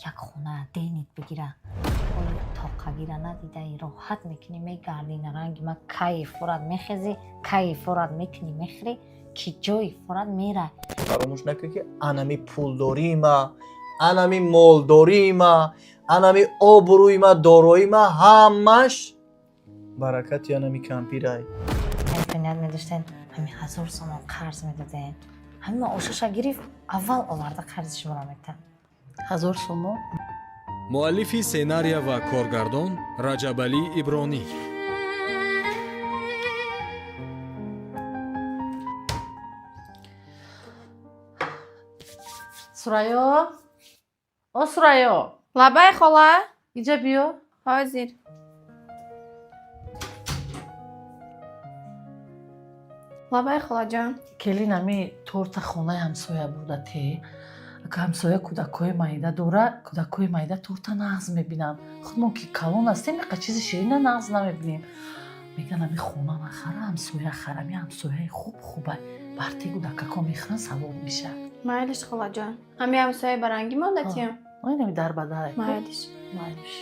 یک خونه دینت بگیره تاقگیره ندیده راحت میکنی میگردی رنگ ما کیف فورد میخیزی کیف فورد میکنی میخری که جای فورد میره. فراموش نکن که انمی پولداری ما، انمی مالداری ما، انمی آبروی ما، دارایی ما همش برکت انمی کمپیرای. بنیاد میداشتین همین 1000 سومان قرض میدادین همین ما آشاشا گرفت اول آورده قرضش مرا میتن 1000 سوم. муаллифи сценария ва коргардон раҷабалӣ ибронӣ. Сурайо, о Сурайо, Лабай хола. иҷа биё. Ҳозир. Лабай холаҷон. Келин ами торта хонаи ҳамсоя бурда те. Ага ҳамсоя кӯдакҳои майда дора, кӯдакҳои майда торта нағз мебинанд. Худ мо ки калон ҳастем, яқа чизи ширина нағз намебинем. Меган ами хона нахара, ҳамсоя хара, ами ҳамсояи хуб-хубай. Барти кӯдакако мехӯранд савоб мешавад. Майлиш холаҷон. Ҳами ҳамсояи баранги модатиям. Айнами дар ба дар. Майлиш. Майлиш.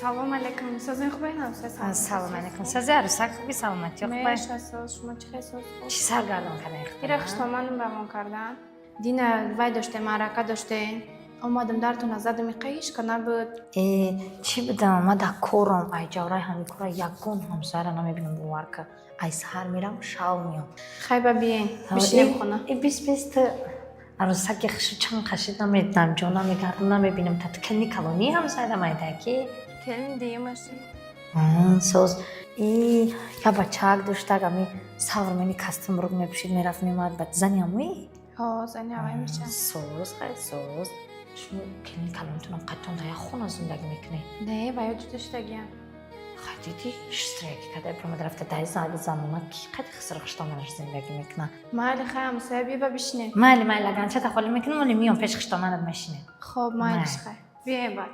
салом алейкум. Созин хубаин ҳамсоя. салом алейкум сази арусак хуби саломати хубай Мешасоз шумо чӣ хесоз? чӣ саргардон кардем Ира хиштоманум бамон кардан. Дина вай доштем, маърака доштем. Омадам дартона задами қаишка набуд. чӣ будам омада корам ай ҷавраи ҳамин кора ягон ҳамсояро намебинам бовар ка ай саҳар мирам шав меом Хайба биен. Бишинем хона. бис ту арусаки хишу чанд қашид намедидам ҷо намегардам намебинам тату килни калони ҳамсояда майдаки Келин диюмаши. соз я бачаак доштаг ами саврмени кастумрук мепӯшид мерафт меомад бад зани амӯи Ҳо, зани авай мешам. соз хай соз шумо килни калонтунам қаттон да як хона зиндагӣ мекунед Не, вай ҷудо шудагиам. Хадиди штреки кадай промад рафта дай заби замона ки қади хисрғиштоманаш зиндагӣ мекунад Майли хай ҳамсоя биба бишинем. майли майли аганчата холӣ мекунам вале миём пеши хиштоманат мешинем Хоб, майлиш хай. Биен бад.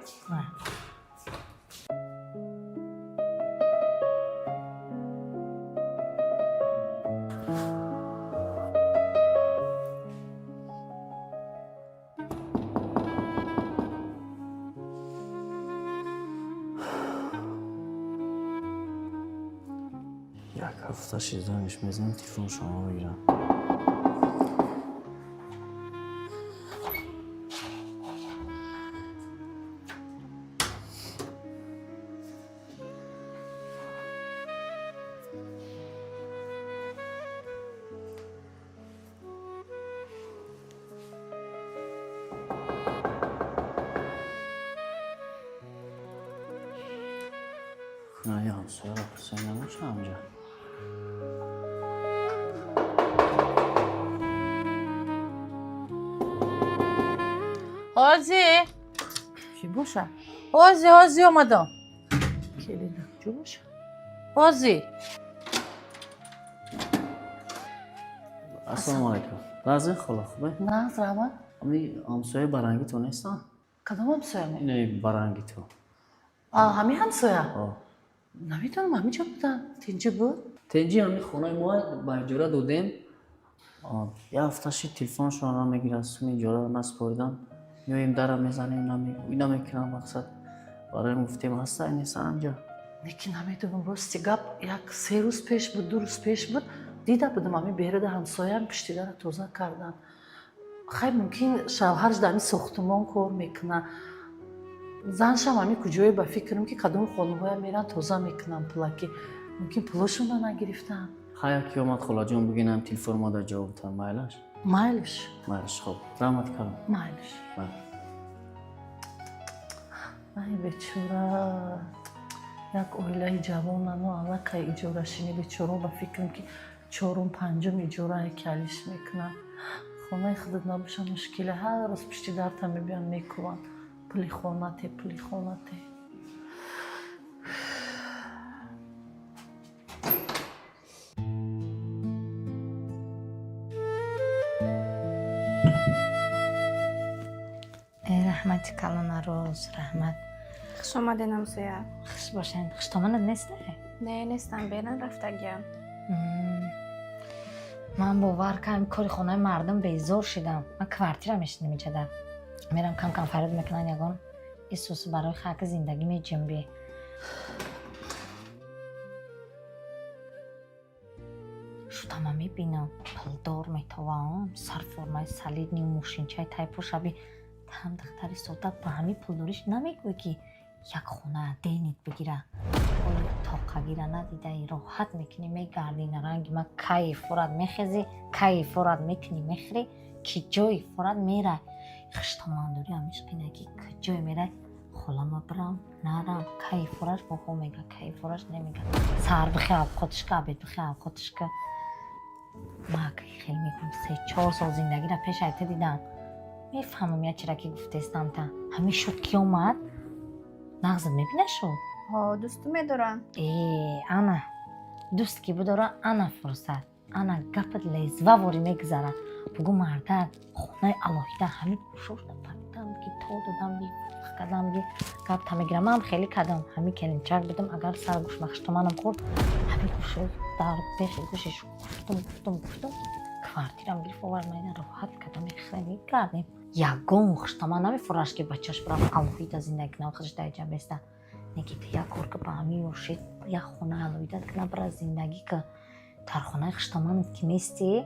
یک هفته شیزدانش میزنم تلفن شما بگیرم. خونه همسایه را حسین نماشه همجا. Ҳози. Чӣ боша? Ҳози омадам. Келина ҷо боша? Ҳози. Ассалому алайкум. Разы хола хубе? Нағз равад. Ами ҳамсояи баранги то нестан? Кадом ҳамсоя ме? Ине баранги то. Ҳамин ҳамсоя? О. Намедонам ҳаминҷо будан. Тинҷи буд? Тенҷи ами хонаи мо ба иҷора додем. Як ҳафта шид телефонашон намегирад, суми иҷора наспоридам. Меоем дара мезанем, намекунам мақсад. Барои гуфтем ҳаста нест анҷа. Неки намедонам рости гап як 3 рӯз пеш буд, 2 рӯз пеш буд. Дида будам ами беҳрода ҳамсоям пишти дара тоза кардан. Хай мумкин шавҳарш дар ами сохтумон кор мекуна. Заншам ами куҷое ба фикрам ки кадом хонумҳоя меран тоза мекунам пулаки. Мумкин пулошонро нагирифтам. Хай ки омад холаҷон бигинам телефон мода ҷавоб тан майлаш. Майлиш. Майлаш хоб. Раҳмат калом. Майлиш. Ай бечора. Як оилаи ҷавонану аллакай иҷорашини бечора ба фикрам ки 4-ум 5-ум иҷорае ки алиш мекунам. Хонаи худат набоша мушкиле ҳар рӯз пишти дарта мебиям мекувам. Пули хонате, пули хонате. раҳмати калона рӯз раҳмат خوش آمدین همسایه. خوش باشین. خوش تامنت نیسته؟ نه نیستم، بیرون رفتگیم. من باور کنم کاری خونه مردم بیزار شدم. من کوارتیرم میشنم میچدم. میرم کم کم فراد میکنن یگان این سوسو برای خاک زندگی می جنبی. شو تمام میبینم پلدار میتوام سر فرمای سلید نیم موشینچای تایپو شبی هم دختری سوتا با همین پلداریش نمیگوی که یک خونه دینیت بگیره ولی تا قگیره ندیده ای راحت میکنی میگردی نرنگی ما کای فراد میخیزی کای فراد میکنی میخری که جای فراد میره خشتمان داری همیش اینه که جای میره خلما برم نرم کای فرش با خو میگه کای فرش نمیگه سر بخیاب خودش که عبید بخیاب خودش که ما خیلی میکنم 3-4 سال زندگی را پیش ایت دیدم میفهمم یا چرا که گفته استم تا همین شد که اومد نغزت میبینه شد ها دوستو میدارم. انا دوست که بداره انا فرصت انا گپت لیز و واری میگذاره بگو مردک خونه الهیده همین شد فهمیدم که تو دادم بی کدام بی گپ تا میگیرم هم خیلی کدام همین کلینچک بدم اگر سر گوش مخشتمانم خورد همین گوش در پیش گوشش گفتم کوارتیرم گرفت آور میدن راحت کدام خیلی کردیم یگون خشتمان نمیفرش که بچهش برام الهیده زندگی کنم خودش در جنب است نگید یک کار که با همین ورشید یک خونه الهیده کنم برای زندگی که در خونه خشتمانت که نیستی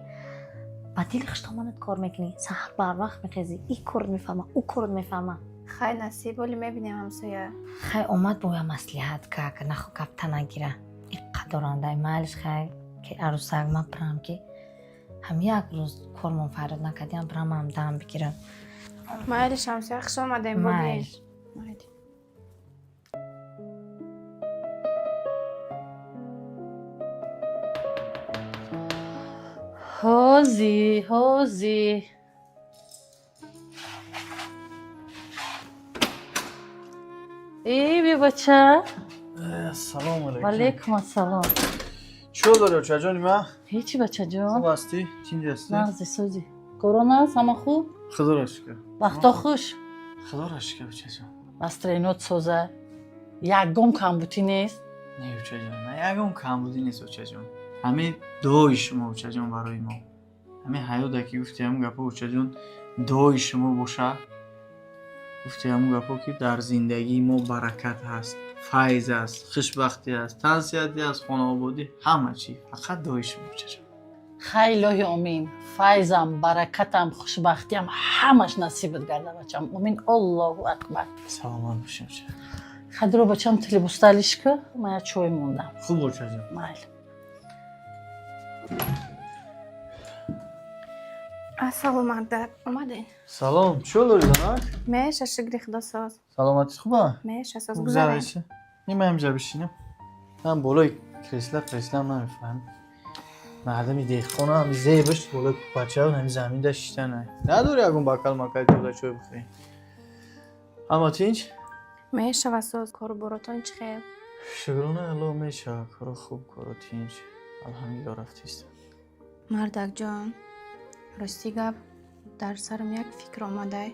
با دیل خشتمانت کار میکنی سحر بر وقت میخیزی این کار میفهمه او کار میفهمه خیلی نصیب ولی میبینیم همسایه. خیلی اومد باید مصلحت که نخو کپتا نگیره این قدرانده مالش خیلی که عروسک من برم که هم یک روز کار منفرد نکردیم برم هم دم بگیرم مایلش همسایه خوش آمدیم بودیم. مایل حوزی ای بی بچه سلام علیکم. وعلیکم السلام. چه داری بچه جانی ما؟ هیچی بچه خوب جان هستی؟ چینجا هستی؟ نغزی سوزی کرونا هست همه خوب؟ خدا را شکر. وقتا خوش خدا را شکر بچه جان. بسترینوت سوزه یکم کمبوتی نیست نه بچه جان نه یکم کمبودی نیست بچه جان همه دعای شما بچه جان برای ما همه حیات که گفتی همون گپا بچه جان دعای شما باشه گفتی همون گپا که در زندگی ما برکت هست فیض هست خوشبختی هست تنسیتی هست خانه آبادی همه چی فقط دعای شما بچه جان خیلی امین فیضم برکتم خوشبختیم همش نصیبت گرده بچم امین الله اکبر سلامت باشی بچه خدرو بچم تلی بستالیش که من چوی موندم خوب بچه جان مایل السلام مردک اومدین. سلام چه داری زنک؟ میشه شکری خدا ساز. سلامتی خوبه؟ میشه ساز بگذار گذارین. ایشه این من همجا بشینم من بالای کریسلا هم نمیفهم مردمی دیخونه همی زیبش بالای بچه ها همی زمین در شیشتن نداری اگون بکل مکل تودا چوی بخوری اما تینج؟ میشه و ساز کارو براتون چی خیل؟ شکرونه الله میشه کارو خوب کارو تینج الحمدلله رفتیست مردک جان راستی گپ در سرم یک فکر آمده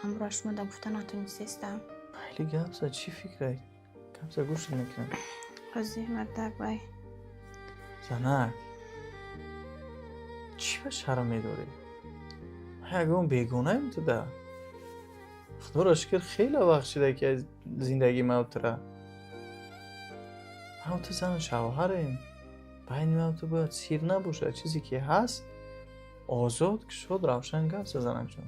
همراه شما دا گفته نتونستم. خیلی گفت چی فکره؟ گفت گوشت میکنم راستی مردک بای زنک چی به شرم میداری؟ اگه اون بیگونه ایم تو ده خدا را شکر خیلی وقت شده که از زندگی موت را موت زن شوهریم بین موت باید سیر نباشه چیزی که هست آزاد که شد روشن گفت زنک جان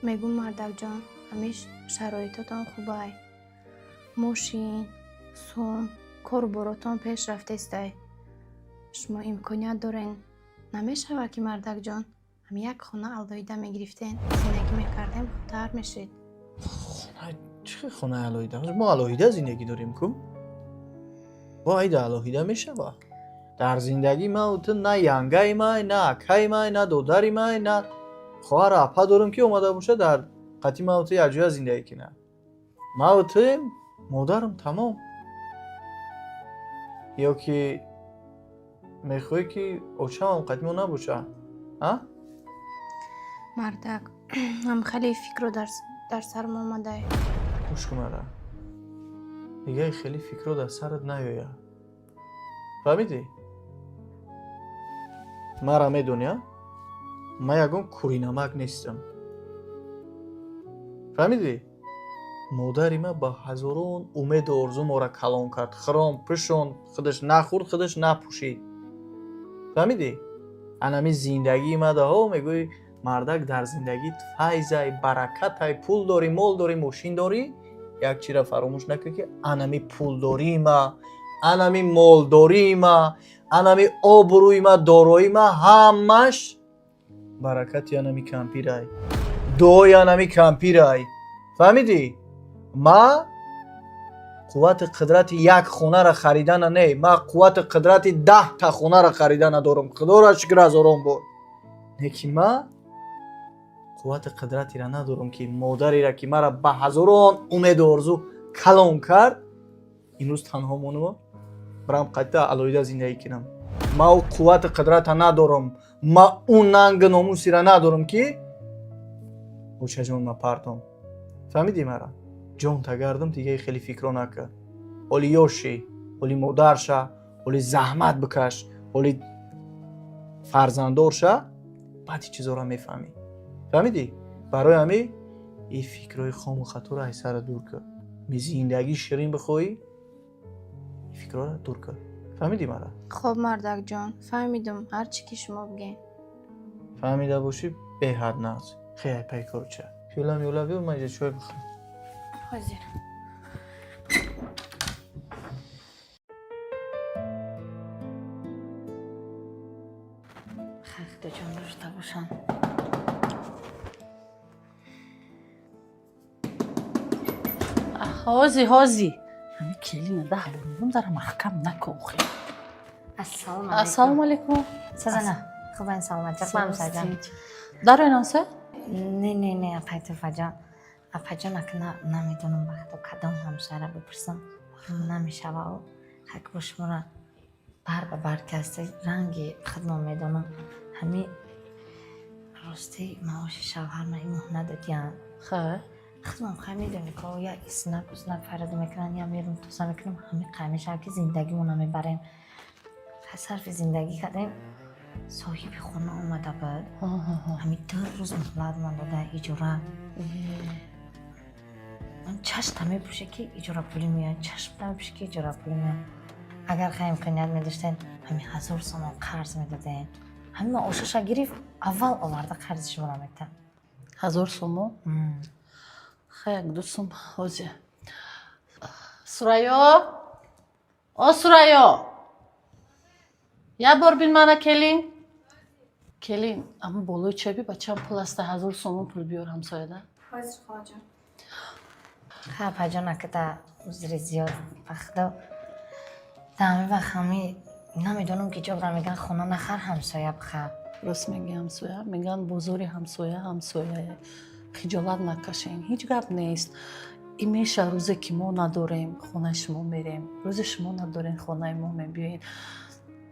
میگم مردک جان همیش شرایطتان خوبه ماشین سوم کار براتون پیش رفته استای شما امکانیت دارین نمیشه وکی مردک جان هم یک خونه الهیده میگرفتین زندگی میکردیم خوبتر میشید. خونه چه خونه الهیده ما الهیده زندگی داریم کو با ایده الهیده میشه با در زندگی موت نه ینگه مای نه اکای مای نه دودری مای نه خواهر اپا دارم که اومده باشه در قطعی موت یجوی زندگی کنه موت مادرم تمام یا که میخوای که اوچه هم قدیمو نباشه ها؟ مردک هم خیلی فکر رو در سرم آمده گوش کن مرا دیگه خیلی فکر در سرت نیاید. فهمیدی؟ مرا میدونی؟ من یکم کوری نمک نیستم. فهمیدی؟ مادری ما با هزاران امید و آرزو ما را کلان کرد. خرام پشون خودش نخورد خودش نپوشید. فهمیدی؟ انمی زندگی ما ده ها میگوی مردک در زندگی فیضای برکتای پول داری مال داری ماشین داری یک چیز را فراموش نکن که انمی پول داری ما انمی مال داری ما انمی آبروی ما دارایی ما همش برکت انمی کمپیرای دوی انمی کمپیرای. فهمیدی؟ ما قوت قدرت یک خونه را خریدن نه، ما قوت قدرت 10 تا خونه را خریدن ندارم. خدا را شکر هزاران بار. لیکن ما قوت قدرتی را ندارم که مادری را که مرا به هزاران امید و آرزو کلان کرد این روز تنها مونم برام قطعا علایده زندگی کنم. ما او قوت قدرت ندارم، ما اون ننگ ناموسی را ندارم که او چجون ما پرتم. فهمیدی مرا؟ جون تا گردم دیگه خیلی فکر نکن. ولی یوشی، ولی مادر شا، ولی زحمت بکش، ولی فرزنددار شا، بعد چیزا را میفهمی. فهمیدی؟ برای همین این فکرهای خام و خطا را از سر دور کن. می زندگی شیرین بخوای، این فکرها را دور کن. فهمیدی مرا؟ خب مردک جان فهمیدم هر چی که شما بگین. فهمیده باشی به حد ناز. خیلی پیکار چه؟ فیلم یولا بیو من اینجا چای بخورم. حاضر. خخت جان داشته باشم. هازی همین کلینه ده بارم داره محکم نکن خیلی. السلام علیکم. سزنه خوب این سلامت جان سجان. داره اینانسه؟ نه اپایت جان. اپایجان اکنه نمیدونم وقتا کدام همسره بپرسم نمیشه و حق باش مرا بر به بر کسته رنگی خدمه میدونم همین راستی معاش شوهر من این مهنه دادیم خدمم خیلی میدونی که یا اسنپ فرد میکنن یا میرون توسا میکنم همین قیمش هم که زندگیمون هم میبریم صرف زندگی کردیم صاحب خونه اومده بود همین 2 روز مهلت من داده ایجوره من چشم میپوشه که ایجوره پولی میاد چشم میپوشه که ایجوره پولی میاد اگر خیلی امکانیت میداشتین همین 1000 تومان قرض میدادین همین ما آشوشا گریف اول آورده قرضش مرا میکتن 1000 تومان؟ خیلی دوستم حاجه سرایا سرایا یه بار بین منه کلین اما بالای چبی بچه هم پول است 1000 تومان پول بیار همسایه حاضر خواجه خیلی پجا نکده وزری زیاد وقتا دمی وقت همی نمیدونم که جا برا میگن خونه نخر همسایه بخیر راست میگی همسایه میگن بزرگ همسایه خجالت نکشین هیچ گپ نیست این میشه روزی که ما نداریم خونه شما میریم روز شما ندارین خونه ما میبیاین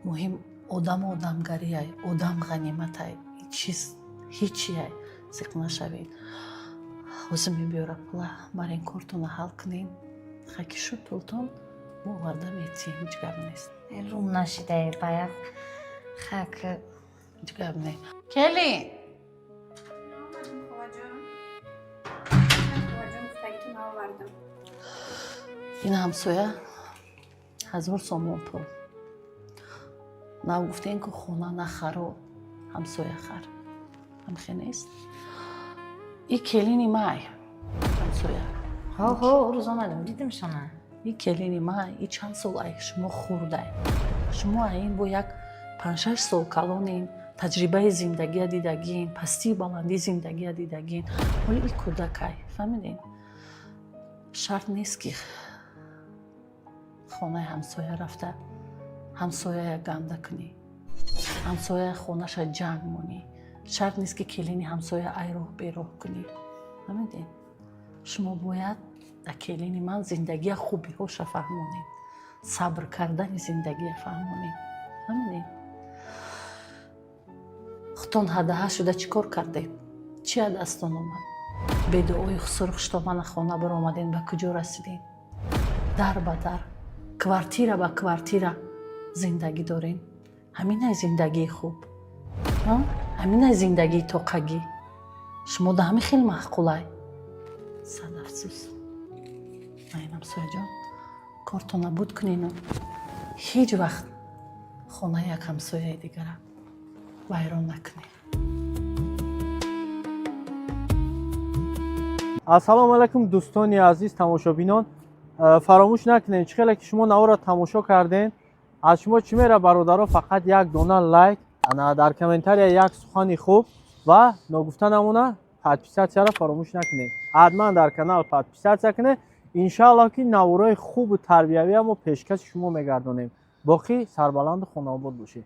مهم آدمگری های آدم غنیمت های چیز هیچی های سیق نشوید حوزه میبیاره پوله برین کارتون حل کنین خاکی شد پولتون ما ورده میتیم هیچ گپ نیست روم نشیده باید خاک هیچ گپ نیست کلی این همسایه 1000 تومان پول نه گفتین که خونه نخر و همسایه خر همخی نیست این کلینی مای همسایه ها روز آمدم دیدم شما این کلینی مای این چند سال ای شما خورده شما این با یک 5-6 سال کلانین تجربه زندگی دیدگین پستی بلندی زندگی دیدگین ولی این کودکای فهمیدین شرط نیست که خانه همسایه رفته همسایه گنده کنی همسایه خونش جنگ مونی شرط نیست که کلینی همسایه ای روح بیروح کنی فهمیدین شما باید در کلینی من زندگی خوبی هاش فهمونین صبر کردن زندگی فهمونین فهمیدین خودتون هده شده چی کار کردین چی از دستان اومد به دعای سرخ شما من خانه بر آمدین به کجا رسیدین дар ба дар, квартира ба квартира зиндагӣ дорем. ҳаминай зиндагии хуб, ҳаминай зиндагии тоқагӣ. шумо да ҳамин хел маъқулай. сад афсӯс. майнам сояҷон, корто набуд кунину. ҳеҷ вақт хонаи як ҳамсояи дигара вайрон накунед. ассалому алайкум дӯстони азиз тамошобинон. фаромӯш накунед чӣ хеле ки шумо навора тамошо карден, аз шумо чӣ мера бародаро, фақат як дона лайк, дар комментария як сухани хуб ва ногуфта намона подписатсияро фаромӯш накунед. ҳатман дар канал подписатсия кунед. иншааллоҳ ки навораи хубу тарбиявия мо пешкаши шумо мегардонем. боқӣ сарбаланду хонаобод бошед.